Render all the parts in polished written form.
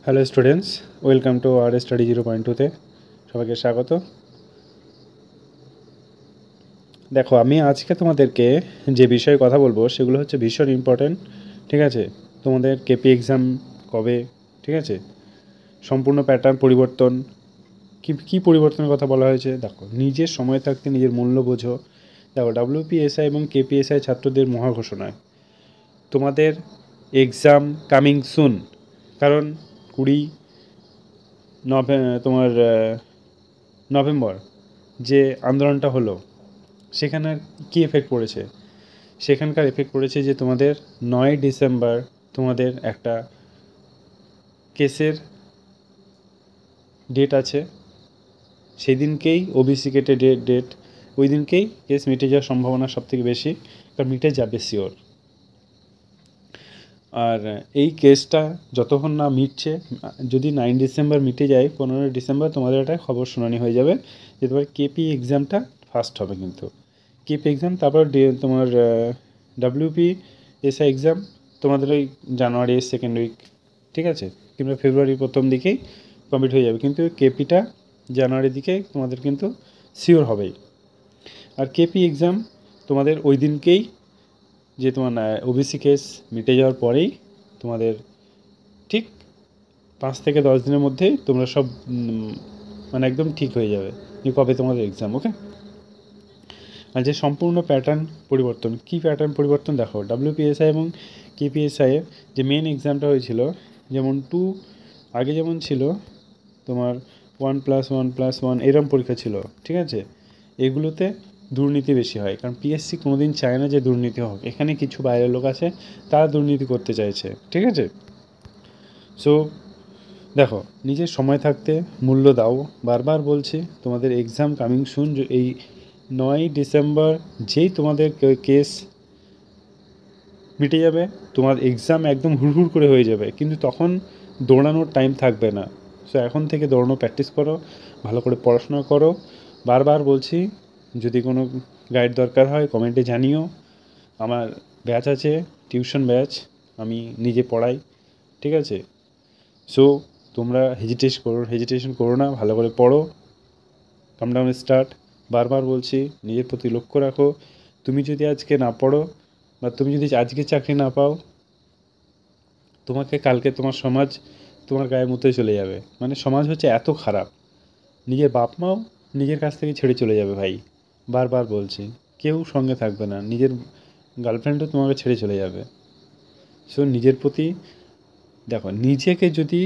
Hello students, welcome to our study 0.2তে সবাইকে স্বাগত। দেখো, আমি আজকে তোমাদেরকে যে বিষয়ে কথা বলবো সেগুলো হচ্ছে ভীষণ ইম্পর্ট্যান্ট। ঠিক আছে, তোমাদের কেপি এক্সাম কবে, ঠিক আছে, সম্পূর্ণ প্যাটার্ন পরিবর্তন, কী পরিবর্তনের কথা বলা হয়েছে। দেখো, নিজের সময় থাকতে নিজের মূল্য বোঝো। দেখো, ডাব্লিউপিএসআই এবং কেপিএসআই ছাত্রদের মহা ঘোষণায় তোমাদের এক্সাম কামিং সুন। কারণ 20 নভেম্বর যে আন্দোলনটা হলো, সেখানে কী এফেক্ট পড়েছে, সেখানকার এফেক্ট পড়েছে যে তোমাদের 9 ডিসেম্বর তোমাদের একটা কেসের ডেট আছে। সেই দিনকেই ওবিসি কেটে ডেট, ওই দিনকেই কেস মিটে যাওয়ার সম্ভাবনা সবথেকে বেশি, কারণ মিটে যাবে শিওর। আর এই কেসটা যতক্ষণ না মিটছে, যদি 9 ডিসেম্বর মিটে যায়, 15 ডিসেম্বর তোমাদের একটা খবর শুনানি হয়ে যাবে যে তোমার কেপি এক্সামটা ফার্স্ট হবে। কিন্তু কেপি এক্সাম, তারপর তোমার ডাব্লিউপিএসআই এক্সাম তোমাদের ওই জানুয়ারির সেকেন্ড উইক, ঠিক আছে, কিংবা ফেব্রুয়ারির প্রথম দিকেই কমপ্লিট হয়ে যাবে। কিন্তু কেপিটা জানুয়ারির দিকে তোমাদের কিন্তু শিওর হবেই। আর কেপি এক্সাম তোমাদের ওই দিনকেই, যে তোমার ওবিসি কেস মিটে যাওয়ার পরেই তোমাদের ঠিক 5 থেকে 10 দিনের মধ্যেই তোমরা সব মানে একদম ঠিক হয়ে যাবে যে কবে তোমাদের এক্সাম। ওকে, আর যে সম্পূর্ণ প্যাটার্ন পরিবর্তন, কী প্যাটার্ন পরিবর্তন দেখো, ডাব্লিউপিএসআই এবং কেপিএসআইয়ের যে মেন এক্সামটা হয়েছিল, যেমন আগে যেমন ছিল তোমার 1+1+1 এরম পরীক্ষা ছিল, ঠিক আছে, এগুলোতে দুর্নীতি বেশি হয়। কারণ পিএসসি কোনো দিন চায় না যে দুর্নীতি হোক। এখানে কিছু বাইরের লোক আছে, তারা দুর্নীতি করতে চাইছে, ঠিক আছে। সো দেখো, নিজের সময় থাকতে মূল্য দাও। বারবার বলছি, তোমাদের এক্সাম কামিং সুন। এই 9 ডিসেম্বর যেই তোমাদের কেস মিটে যাবে, তোমার এক্সাম একদম হুড়হুড় করে হয়ে যাবে, কিন্তু তখন দৌড়ানোর টাইম থাকবে না। সো এখন থেকে দৌড়ানো প্র্যাকটিস করো, ভালো করে পড়াশোনা করো। বারবার বলছি, যদি কোনো গাইড দরকার হয় কমেন্টে জানিও। আমার ব্যাচ আছে, টিউশন ব্যাচ, আমি নিজে পড়াই, ঠিক আছে। সো তোমরা হেজিটেশন করো না, ভালো করে পড়ো। Come down start. বারবার বলছি, নিজের প্রতি লক্ষ্য রাখো। তুমি যদি আজকে না পড়ো, বা তুমি যদি আজকে চাকরি না পাও, তোমাকে কালকে তোমার সমাজ তোমার গায়ে মুতে চলে যাবে। মানে সমাজ হচ্ছে এত খারাপ, নিজের বাপ মাও নিজের কাছ থেকে ছেড়ে চলে যাবে ভাই। বারবার বলছি, কেউ সঙ্গে থাকবে না, নিজের গার্লফ্রেন্ডও তোমাকে ছেড়ে চলে যাবে। সো নিজের প্রতি দেখো, নিজেকে যদি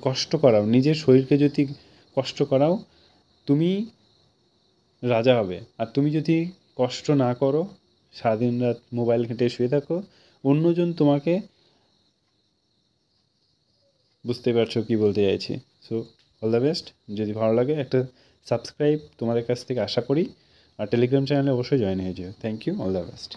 কষ্ট করাও, নিজের শরীরকে যদি কষ্ট করাও, তুমি রাজা হবে। আর তুমি যদি কষ্ট না করো, সারাদিন রাত মোবাইল ঘেঁটে শুয়ে থাকো, অন্যজন তোমাকে, বুঝতে পারছো কী বলতে চাইছি। So all the best. যদি ভালো লাগে একটা সাবস্ক্রাইব তোমাদের কাছ থেকে আশা করি, আর টেলিগ্রাম চ্যানেলে অবশ্যই জয়েন হয়ে যেও। Thank you, all the best.